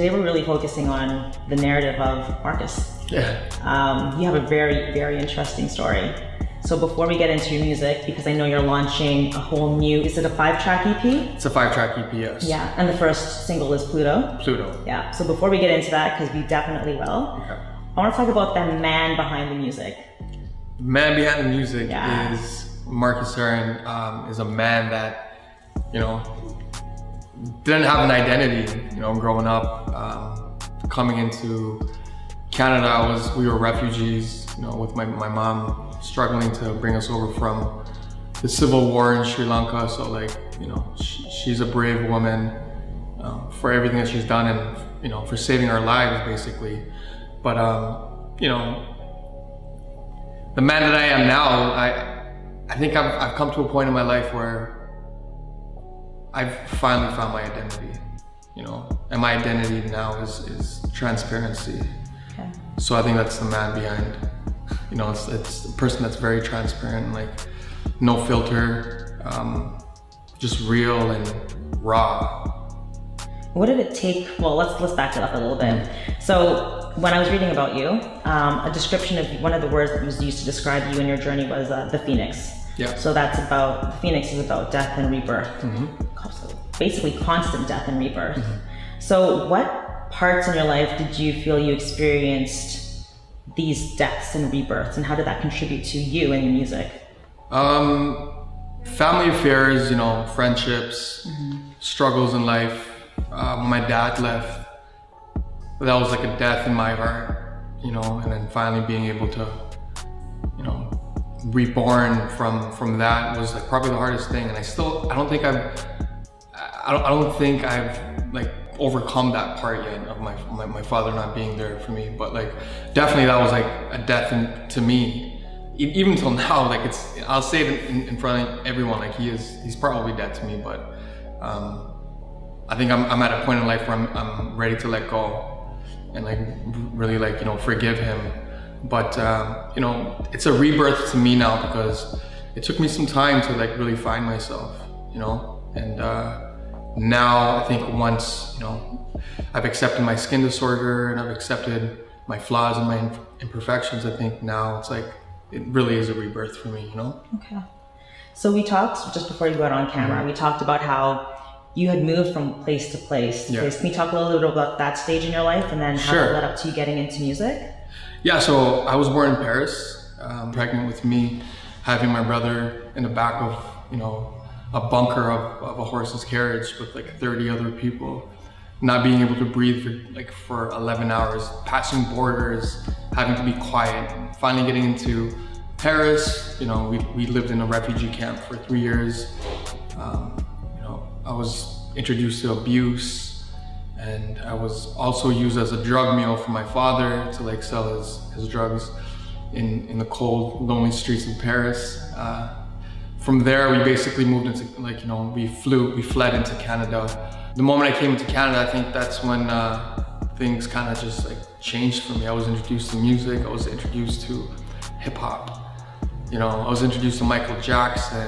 today we're really focusing on the narrative of Marcus. Yeah. You have a very, very interesting story. So before we get into your music, because I know you're launching a whole new, is it a 5-track EP? It's a 5-track EP, yes. Yeah, and the first single is Pluto. Pluto. Yeah, so before we get into that, because we definitely will, Okay. I want to talk about the man behind the music. The man behind the music Yeah. is Marcus Haran, is a man that, you know, didn't have an identity, you know, growing up. Coming into Canada, we were refugees, you know, with my mom struggling to bring us over from the civil war in Sri Lanka. So like, you know, she's a brave woman for everything that she's done and, you know, for saving our lives basically. But, you know, the man that I am now, I think I've come to a point in my life where I've finally found my identity, you know, and my identity now is transparency. Okay. So I think that's the man behind, you know, it's a person that's very transparent, like no filter, just real and raw. What did it take? Well, let's back it up a little bit. So when I was reading about you, a description of one of the words that was used to describe you and your journey was the phoenix. Yeah. So the phoenix is about death and rebirth. So basically constant death and rebirth. So what parts in your life did you feel you experienced these deaths and rebirths, and how did that contribute to you and your music? Family affairs, you know, friendships, struggles in life. When my dad left, that was like a death in my heart, you know, and then finally being able to, you know, reborn from that was like probably the hardest thing. And I don't think I've like overcome that part yet of my father not being there for me. But like definitely that was like a death to me. Even till now, like I'll say it in front of everyone, like he's probably dead to me, but I think I'm at a point in life where I'm ready to let go and like really like, you know, forgive him. But you know, it's a rebirth to me now because it took me some time to like really find myself, you know, and now I think once, you know, I've accepted my skin disorder and I've accepted my flaws and my imperfections, I think now it's like, it really is a rebirth for me, you know? Okay. So we talked, just before you got on camera, we talked about how you had moved from place to place. Yeah. Can you talk a little bit about that stage in your life and then how Sure. it led up to you getting into music? Yeah, so I was born in Paris, pregnant with me, having my brother in the back of, you know, a bunker of a horse's carriage with like 30 other people, not being able to breathe for 11 hours, passing borders, having to be quiet, finally getting into Paris. You know, we lived in a refugee camp for 3 years. You know, I was introduced to abuse, and I was also used as a drug mule for my father to like sell his drugs in the cold, lonely streets of Paris. From there, we basically moved into, like, you know, we fled into Canada. The moment I came into Canada, I think that's when things kind of just like changed for me. I was introduced to music, I was introduced to hip hop. You know, I was introduced to Michael Jackson,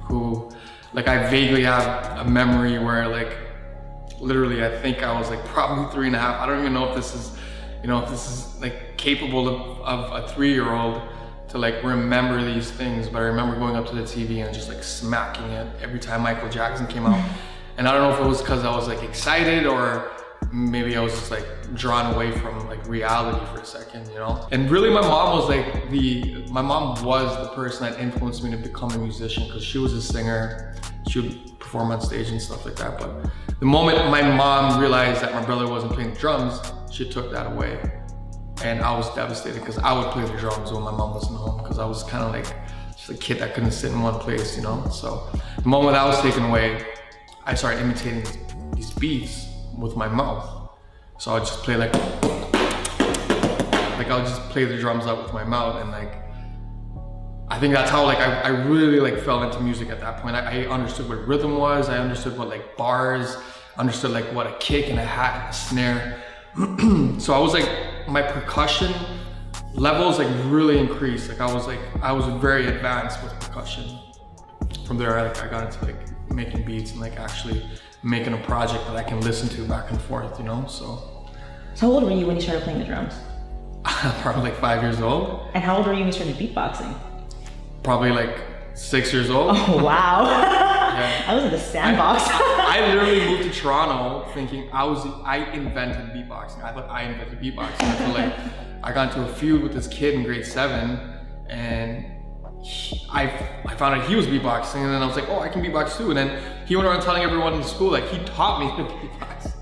who, like, I vaguely have a memory where like, literally, I think I was like probably 3.5. I don't even know if this is, you know, if this is like capable of a 3-year-old to like remember these things, but I remember going up to the TV and just like smacking it every time Michael Jackson came out. And I don't know if it was because I was like excited or maybe I was just like drawn away from like reality for a second, you know? And really my mom was the person that influenced me to become a musician, because she was a singer. She would perform on stage and stuff like that. But the moment my mom realized that my brother wasn't playing drums, she took that away. And I was devastated because I would play the drums when my mom wasn't home, because I was kind of like just a kid that couldn't sit in one place, you know? So the moment that was taken away, I started imitating these beats with my mouth. So I would just play I would just play the drums out with my mouth, and like, I think that's how like I really like fell into music at that point. I understood what rhythm was, I understood what like bars, understood like what a kick and a hat and a snare. So I was like, my percussion levels like really increased. Like I was very advanced with percussion. From there, I got into like making beats and like actually making a project that I can listen to back and forth, you know? So So how old were you when you started playing the drums? Probably like 5 years old. And how old were you when you started beatboxing? Probably like 6 years old. Oh, wow. Yeah. I was in the sandbox. I literally moved to Toronto thinking I invented beatboxing. I thought I invented beatboxing until like I got into a feud with this kid in grade 7, and I found out he was beatboxing, and then I was like, oh, I can beatbox too. And then he went around telling everyone in school like he taught me to beatbox.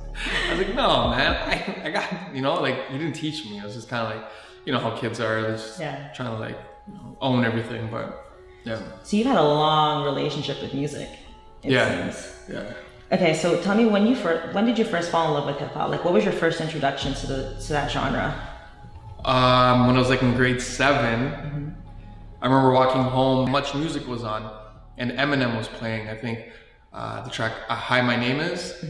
I was like, no, man, I got, you know, like you didn't teach me. It was just kind of like, you know how kids are, they're just trying to like, you know, own everything. But yeah. So you've had a long relationship with music, it seems. Yeah. Okay, so tell me when did you first fall in love with hip hop? Like, what was your first introduction to that genre? When I was like in grade 7, I remember walking home, much music was on, and Eminem was playing. I think the track "Hi, My Name Is."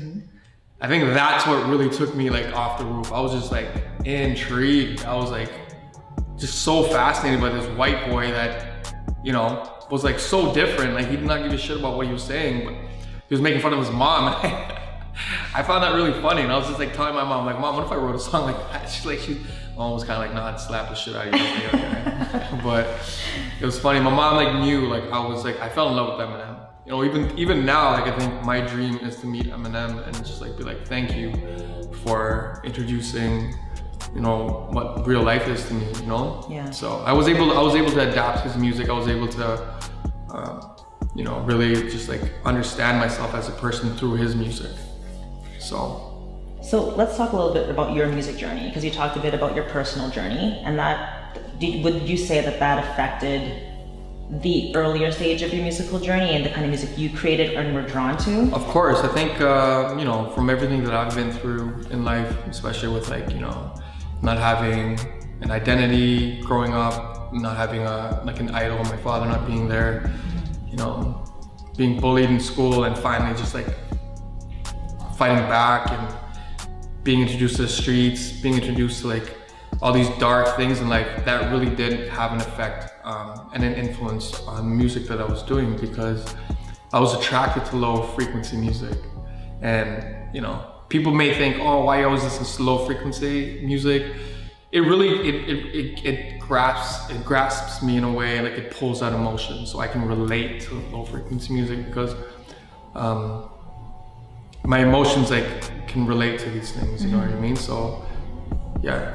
I think that's what really took me like off the roof. I was just like intrigued. I was like just so fascinated by this white boy that, you know, was like so different. Like he did not give a shit about what he was saying, but he was making fun of his mom. I found that really funny, and I was just like telling my mom, like, Mom, what if I wrote a song like that? Mom was kind of like, nah, I'd slap the shit out of you. Okay. But it was funny. My mom like knew, like I fell in love with Eminem. You know, even now, like I think my dream is to meet Eminem and just like be like, thank you for introducing, you know, what real life is to me. You know. Yeah. So I was able to adapt his music. I was able to, you know, really just like understand myself as a person through his music. So let's talk a little bit about your music journey, because you talked a bit about your personal journey, and would you say that affected the earlier stage of your musical journey and the kind of music you created and were drawn to? Of course. I think, you know, from everything that I've been through in life, especially with like, you know, not having an identity growing up, not having an idol, my father not being there, you know, being bullied in school, and finally just like fighting back and being introduced to the streets, being introduced to like all these dark things in life, that really did have an effect and an influence on the music that I was doing, because I was attracted to low frequency music. And, you know, people may think, oh, why you always listen to low frequency music? It really, it grasps me in a way, like it pulls out emotion, so I can relate to low frequency music, because my emotions like can relate to these things, you know what I mean? So, yeah.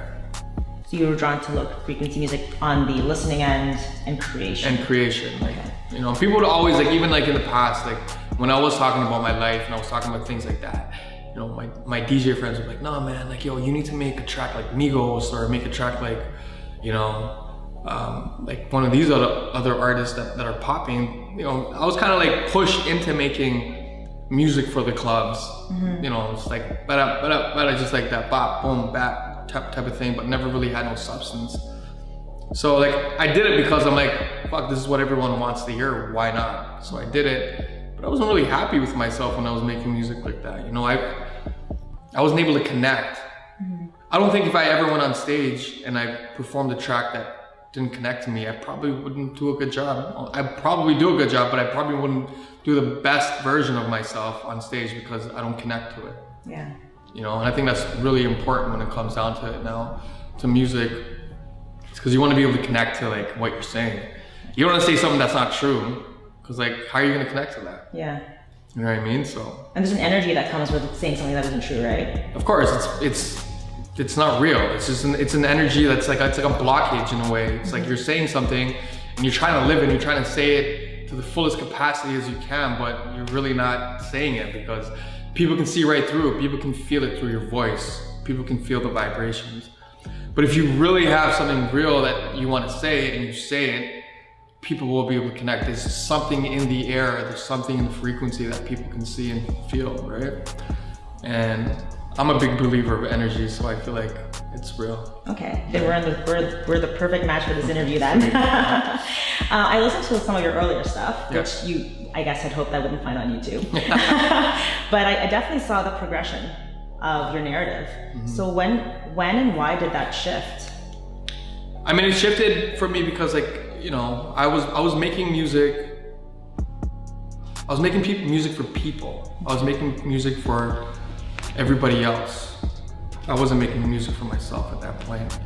So you were drawn to low frequency music on the listening end and creation. Like, you know, people would always like, even like in the past, like when I was talking about my life and I was talking about things like that, you know, my DJ friends were like, no man, like, yo, you need to make a track like Migos, or make a track like, you know, like one of these other artists that are popping. You know, I was kind of like pushed into making music for the clubs. You know, it's like, but just like that bop, boom, bap type of thing, but never really had no substance. So like, I did it because I'm like, fuck, this is what everyone wants to hear, why not? So I did it, but I wasn't really happy with myself when I was making music like that. You know, I wasn't able to connect. I don't think if I ever went on stage and I performed a track that didn't connect to me, I probably wouldn't do a good job. I'd probably do a good job, but I probably wouldn't do the best version of myself on stage, because I don't connect to it. Yeah. You know, and I think that's really important when it comes down to it now, to music. It's because you want to be able to connect to like what you're saying. You don't want to say something that's not true, because like, how are you going to connect to that? Yeah. You know what I mean? So. And there's an energy that comes with saying something that isn't true, right? Of course, it's not real. It's just it's an energy that's like, it's like a blockage in a way. It's like you're saying something and you're trying to live it, and you're trying to say it to the fullest capacity as you can, but you're really not saying it, because people can see right through it. People can feel it through your voice. People can feel the vibrations. But if you really have something real that you want to say and you say it, people will be able to connect. There's something in the air, there's something in the frequency that people can see and feel, right? And I'm a big believer of energy, so I feel like it's real. Okay, then we're the perfect match for this interview then. I listened to some of your earlier stuff, which you, I guess, had hoped I wouldn't find on YouTube. But I definitely saw the progression of your narrative. So when and why did that shift? I mean, it shifted for me because, like, you know, I was making music. I was making music for people. I was making music for everybody else. I wasn't making music for myself at that point.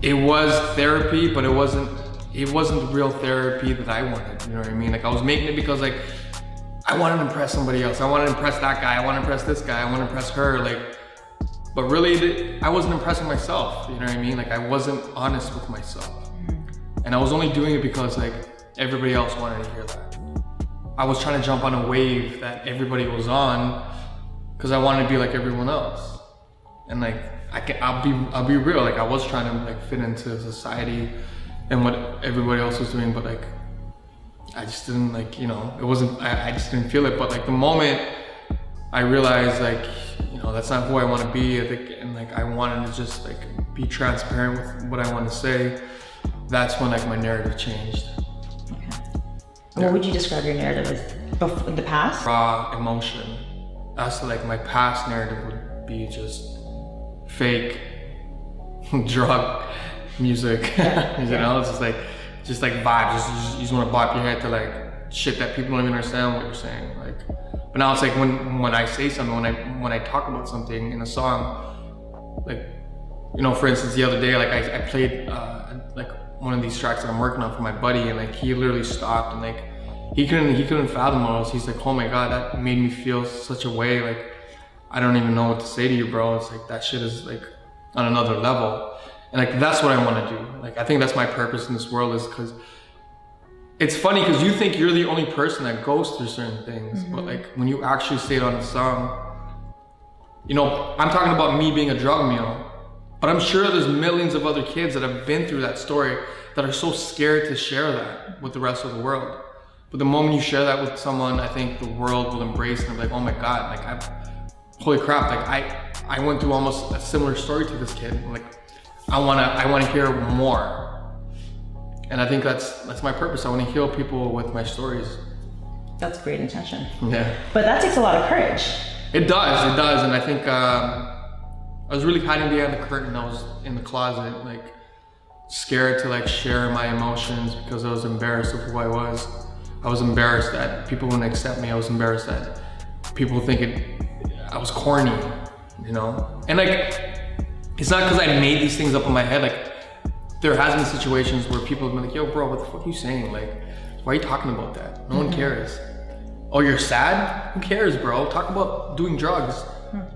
It was therapy, but it wasn't the real therapy that I wanted, you know what I mean? Like I was making it because like, I wanted to impress somebody else. I wanted to impress that guy. I want to impress this guy. I want to impress her. Like, but really, I wasn't impressing myself. You know what I mean? Like, I wasn't honest with myself, and I was only doing it because like everybody else wanted to hear that. I was trying to jump on a wave that everybody was on because I wanted to be like everyone else. And like, I'll be real. Like, I was trying to like fit into society and what everybody else was doing, but like, I just didn't like, you know, it wasn't, I just didn't feel it. But like the moment I realized like, you know, that's not who I want to be, I think, and like I wanted to just like be transparent with what I want to say, that's when like my narrative changed. Okay. Yeah. What would you describe your narrative as in the past? Raw emotion. As to like my past narrative would be just fake drug music, you know, it's just like vibes, you just want to bop your head to like shit that people don't even understand what you're saying. Like, but now it's like when I say something, when I talk about something in a song, like, you know, for instance, the other day, like I played like one of these tracks that I'm working on for my buddy, and like he literally stopped and like he couldn't fathom what it was. He's like, oh my god, that made me feel such a way. Like, I don't even know what to say to you, bro. It's like that shit is like on another level. And like, that's what I want to do. Like, I think that's my purpose in this world, is because it's funny because you think you're the only person that goes through certain things, but like when you actually say it on the song, you know, I'm talking about me being a drug mule, but I'm sure there's millions of other kids that have been through that story that are so scared to share that with the rest of the world. But the moment you share that with someone, I think the world will embrace it and be like, oh my God, like holy crap, like I went through almost a similar story to this kid. Like, I wanna hear more. And I think that's my purpose. I wanna heal people with my stories. That's great intention. Yeah. But that takes a lot of courage. It does. And I think I was really hiding behind the curtain. I was in the closet, like scared to like share my emotions because I was embarrassed of who I was. I was embarrassed that people wouldn't accept me. I was embarrassed that people think I was corny, you know? And like, it's not because I made these things up in my head. Like, there has been situations where people have been like, yo bro, what the fuck are you saying? Like, why are you talking about that? No one cares. Oh, you're sad? Who cares, bro? Talk about doing drugs.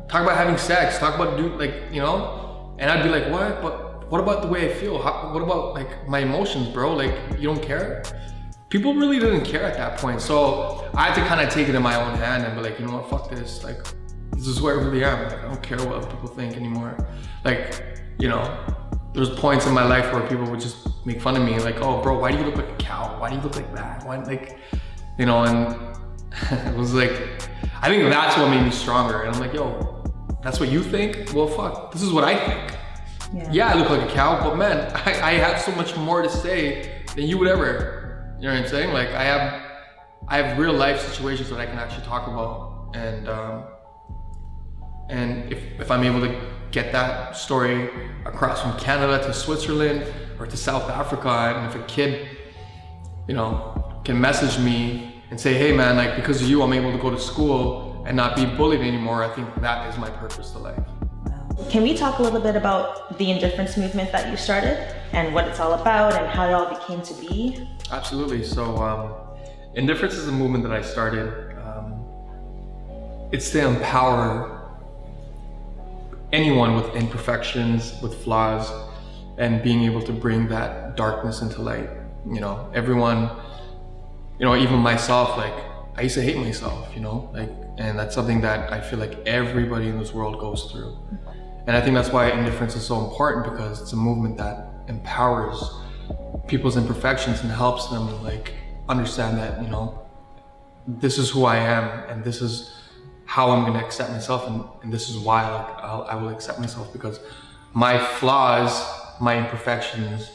Talk about having sex. Talk about like, you know? And I'd be like, what? But what about the way I feel? What about like my emotions, bro? Like, you don't care? People really didn't care at that point. So I had to kind of take it in my own hand and be like, you know what, fuck this. Like, this is where I really am. Like, I don't care what other people think anymore. Like, you know, there's points in my life where people would just make fun of me. Like, oh bro, why do you look like a cow? Why do you look like that? Why, like, you know, and it was like, I think that's what made me stronger. And I'm like, yo, that's what you think? Well, fuck, this is what I think. Yeah, I look like a cow, but man, I have so much more to say than you would ever. You know what I'm saying? Like, I have real life situations that I can actually talk about, and if I'm able to get that story across from Canada to Switzerland or to South Africa, and if a kid, you know, can message me and say, hey man, like because of you, I'm able to go to school and not be bullied anymore, I think that is my purpose to life. Can we talk a little bit about the Indifference movement that you started and what it's all about and how it all became to be? Absolutely. So Indifference is a movement that I started. It's to empower anyone with imperfections, with flaws, and being able to bring that darkness into light. You know, everyone, you know, even myself, like I used to hate myself, you know, like, and that's something that I feel like everybody in this world goes through. And I think that's why Indifference is so important, because it's a movement that empowers people's imperfections and helps them like understand that, you know, this is who I am and this is how I'm gonna accept myself, and this is why I will accept myself, because my flaws, my imperfections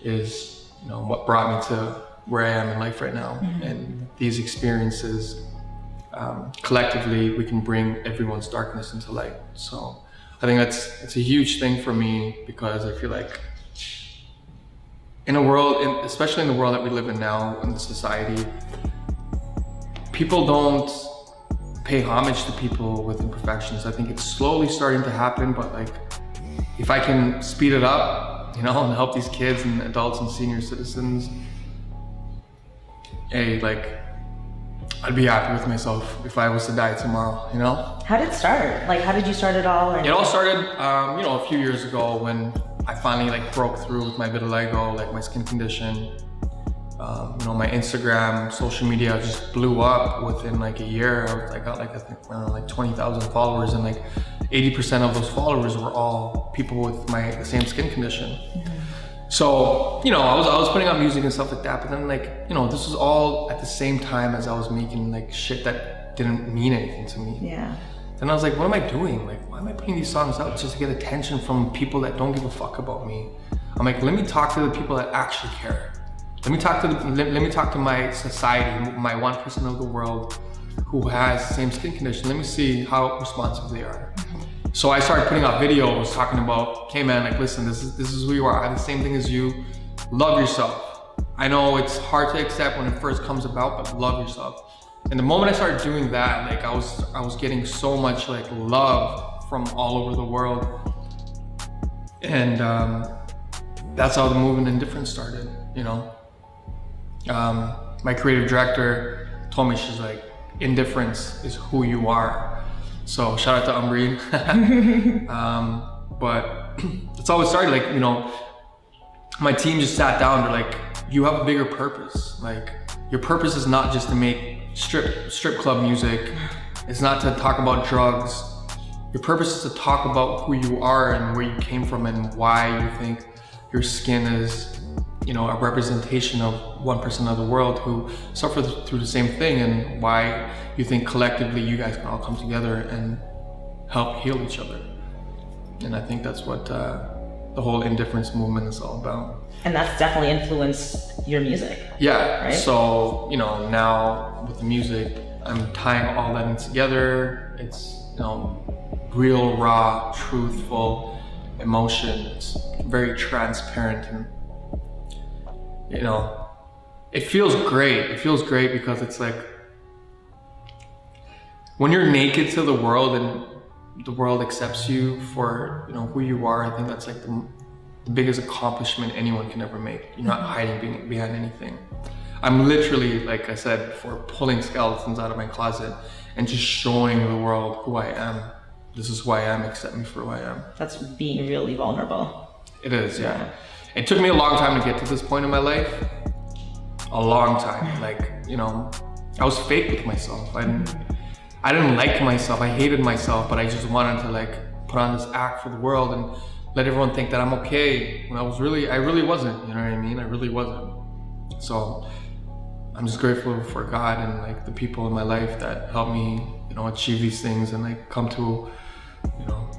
is, you know, what brought me to where I am in life right now. And these experiences, collectively, we can bring everyone's darkness into light. So I think it's a huge thing for me, because I feel like in a world, especially in the world that we live in now, in the society, people don't pay homage to people with imperfections. I think it's slowly starting to happen, but like, if I can speed it up, you know, and help these kids and adults and senior citizens, hey, like, I'd be happy with myself if I was to die tomorrow, you know? How did it start? Like, how did you start it all? Or It all started, you know, a few years ago when I finally like broke through with my vitiligo, like my skin condition. You know, my Instagram, social media just blew up within like a year. I got like, I think, I don't know, like 20,000 followers, and like 80% of those followers were all people with the same skin condition. Mm-hmm. So, you know, I was putting out music and stuff like that, but then like, you know, this was all at the same time as I was making like shit that didn't mean anything to me. Yeah. Then I was like, what am I doing? Like, why am I putting these songs out just to get attention from people that don't give a fuck about me? I'm like, let me talk to the people that actually care. Let me talk to my society, my 1% of the world who has the same skin condition. Let me see how responsive they are. So I started putting out videos talking about, hey man, like listen, this is who you are. I have the same thing as you. Love yourself. I know it's hard to accept when it first comes about, but love yourself. And the moment I started doing that, like I was getting so much like love from all over the world. And that's how the movement Indifference started, you know. My creative director told me, she's like, indifference is who you are. So shout out to Umbreen. But that's how it started. Like, you know, my team just sat down. They're like, you have a bigger purpose. Like, your purpose is not just to make strip club music. It's not to talk about drugs. Your purpose is to talk about who you are and where you came from and why you think your skin is, you know, a representation of 1% of the world who suffer through the same thing, and why you think collectively you guys can all come together and help heal each other. And I think that's what the whole Indifference movement is all about. And that's definitely influenced your music. Yeah, right? So, you know, now with the music, I'm tying all that in together. It's, you know, real, raw, truthful emotion. It's very transparent, and you know, it feels great. It feels great because it's like, when you're naked to the world and the world accepts you for, you know, who you are, I think that's like the biggest accomplishment anyone can ever make. You're not hiding behind anything. I'm literally, like I said before, pulling skeletons out of my closet and just showing the world who I am. This is who I am, accept me for who I am. That's being really vulnerable. It is, yeah. It took me a long time to get to this point in my life. A long time. Like, you know, I was fake with myself. I didn't like myself. I hated myself, but I just wanted to like put on this act for the world and let everyone think that I'm okay. When I really wasn't, you know what I mean? I really wasn't. So I'm just grateful for God and like the people in my life that helped me, you know, achieve these things and like come to, you know,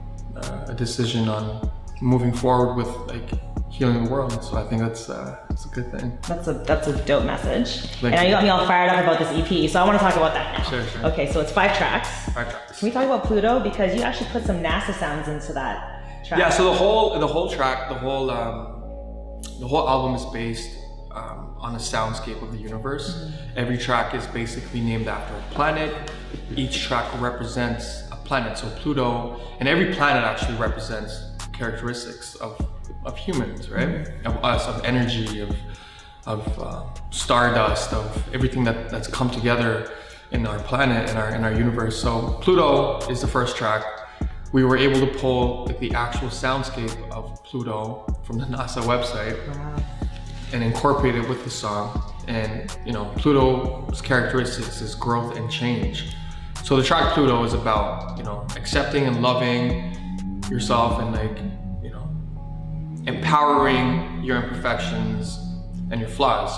a decision on moving forward with like healing the world. So I think that's a good thing. That's a dope message. And you got me all fired up about this EP, so I want to talk about that now. Sure. Okay, so it's 5 tracks. 5 tracks. Can we talk about Pluto? Because you actually put some NASA sounds into that track. Yeah, so the whole track, the whole album is based on a soundscape of the universe. Mm-hmm. Every track is basically named after a planet. Each track represents a planet, so Pluto, and every planet actually represents characteristics of humans, right? Mm-hmm. Of us, of energy, of stardust, of everything that's come together in our planet, in our universe. So Pluto is the first track. We were able to pull like the actual soundscape of Pluto from the NASA website. Wow. And incorporate it with the song. And you know, Pluto's characteristics is growth and change. So the track Pluto is about, you know, accepting and loving yourself and like, you know, empowering your imperfections and your flaws.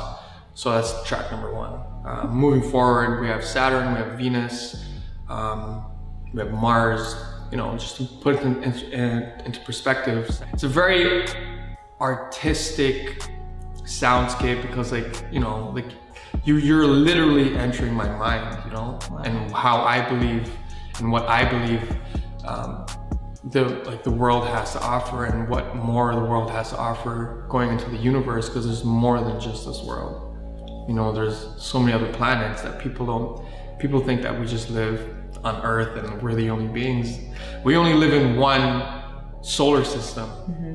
So that's track number 1. Moving forward, we have Saturn, we have Venus, we have Mars. You know, just to put it into perspective, it's a very artistic soundscape because, like, you know, like you're literally entering my mind, you know. Wow. And how I believe and what I believe the world has to offer, and what more the world has to offer going into the universe, because there's more than just this world. You know, there's so many other planets that people think that we just live on Earth and we're the only beings. We only live in one solar system,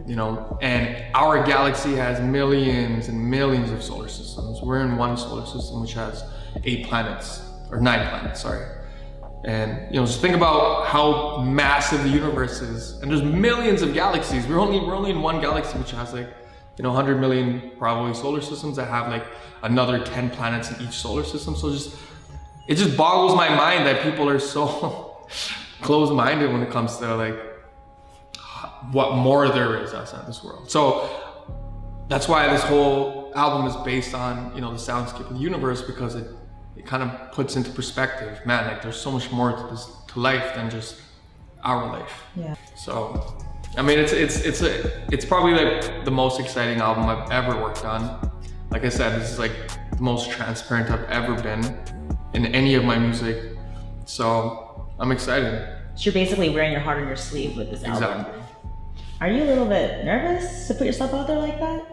you know, and our galaxy has millions and millions of solar systems. We're in one solar system which has 8 planets, or 9 planets, sorry. And you know, just think about how massive the universe is, and there's millions of galaxies. We're only in one galaxy which has like, you know, 100 million probably solar systems that have like another 10 planets in each solar system. So it just boggles my mind that people are so closed-minded when it comes to like what more there is outside this world. So that's why this whole album is based on, you know, the soundscape of the universe, because it kind of puts into perspective, man, like there's so much more to life than just our life. Yeah. So, I mean, it's probably like the most exciting album I've ever worked on. Like I said, this is like the most transparent I've ever been in any of my music. So I'm excited. So you're basically wearing your heart on your sleeve with this album. Exactly. Are you a little bit nervous to put yourself out there like that?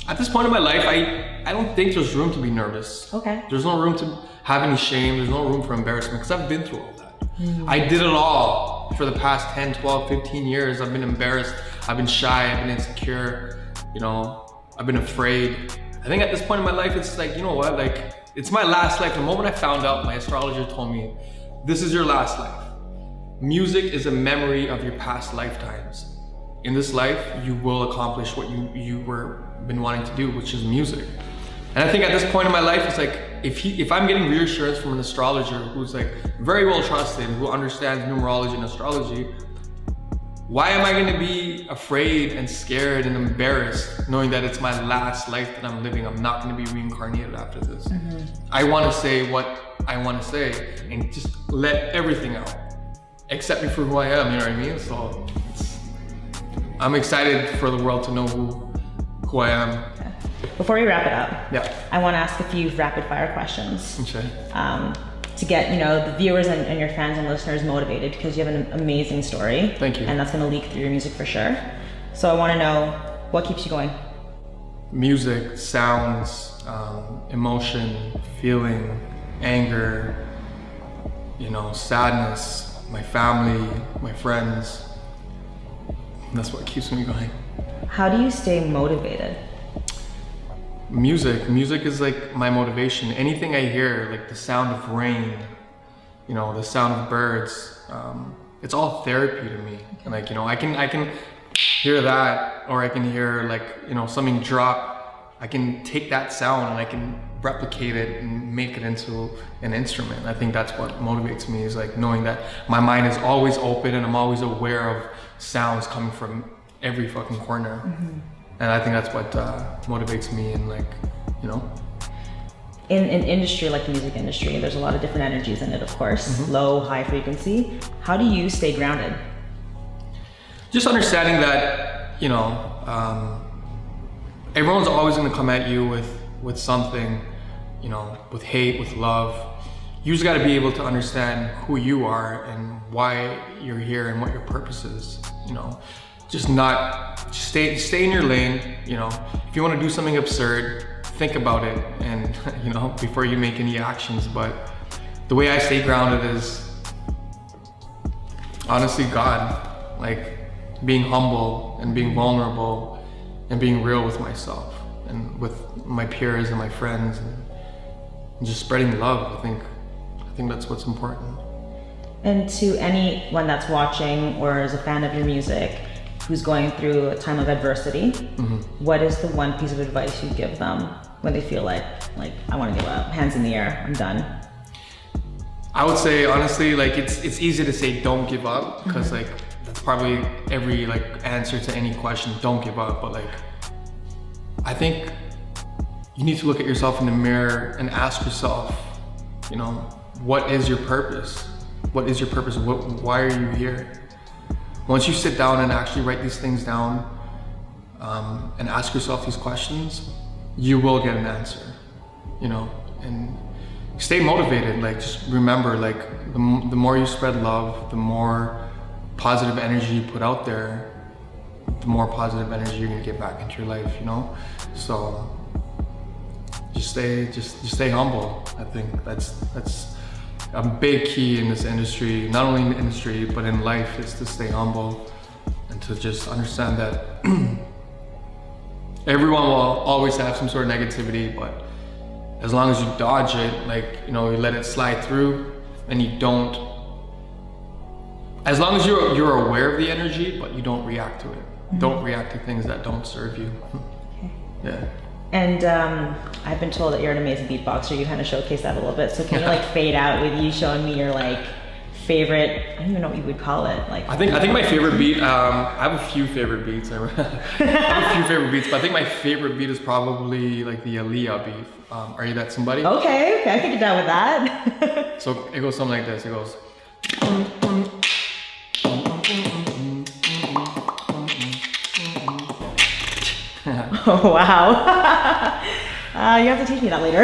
At this point in my life, I don't think there's room to be nervous. Okay. There's no room to have any shame. There's no room for embarrassment, because I've been through all that. I did it all for the past 10, 12, 15 years. I've been embarrassed. I've been shy. I've been insecure. You know, I've been afraid. I think at this point in my life, it's like, you know what? Like, it's my last life. The moment I found out, my astrologer told me, this is your last life. Music is a memory of your past lifetimes. In this life, you will accomplish what you were been wanting to do, which is music. And I think at this point in my life, it's like, if I'm getting reassurance from an astrologer who's like very well trusted, who understands numerology and astrology, why am I going to be afraid and scared and embarrassed knowing that it's my last life that I'm living? I'm not going to be reincarnated after this. I want to say what I want to say and just let everything out. Accept me for who I am, you know what I mean? So I'm excited for the world to know who I am. Okay. Before we wrap it up, Yeah. I want to ask a few rapid fire questions. Okay. To get, you know, the viewers and your fans and listeners motivated, because you have an amazing story. Thank you. And that's going to leak through your music for sure. So I want to know, what keeps you going? Music, sounds, emotion, feeling, anger, you know, sadness, my family, my friends. That's what keeps me going. How do you stay motivated? Music is like my motivation. Anything I hear, like the sound of rain, you know, the sound of birds, it's all therapy to me. And like, you know, I can hear that, or I can hear like, you know, something drop. I can take that sound and I can replicate it and make it into an instrument. I think that's what motivates me, is like knowing that my mind is always open and I'm always aware of sounds coming from every fucking corner. And I think that's what motivates me, and like, you know. In an industry like the music industry, there's a lot of different energies in it, of course. Low, high frequency. How do you stay grounded? Just understanding that, you know, everyone's always gonna come at you with something, you know, with hate, with love. You just gotta be able to understand who you are and why you're here and what your purpose is, you know. Just stay in your lane, you know. If you want to do something absurd, think about it, and you know, before you make any actions. But the way I stay grounded is honestly God, like being humble and being vulnerable and being real with myself and with my peers and my friends, and just spreading love. I think that's what's important. And to anyone that's watching or is a fan of your music, who's going through a time of adversity, what is the one piece of advice you give them when they feel like I want to give up, hands in the air, I'm done? I would say honestly, like it's easy to say don't give up, because like that's probably every like answer to any question, don't give up. But like, I think you need to look at yourself in the mirror and ask yourself, you know, what is your purpose? What is your purpose? Why are you here? Once you sit down and actually write these things down and ask yourself these questions, you will get an answer, you know. And stay motivated. Like, just remember, like the more you spread love, the more positive energy you put out there, the more positive energy you're gonna get back into your life, you know. So just stay humble. I think that's a big key in this industry, not only in the industry, but in life, is to stay humble and to just understand that everyone will always have some sort of negativity, but as long as you dodge it, like, you know, you let it slide through and you don't, as long as you're aware of the energy, but you don't react to it. Don't react to things that don't serve you. Yeah. And I've been told that you're an amazing beatboxer. You kind of showcase that a little bit. So can you like fade out with you showing me your like favorite, I don't even know what you would call it. Like I think my favorite beat, I have a few favorite beats. I have a few favorite beats, but I think my favorite beat is probably like the Aaliyah beat. Are You That Somebody? Okay, I can get down with that. So it goes something like this. It goes. Oh, wow. You have to teach me that later.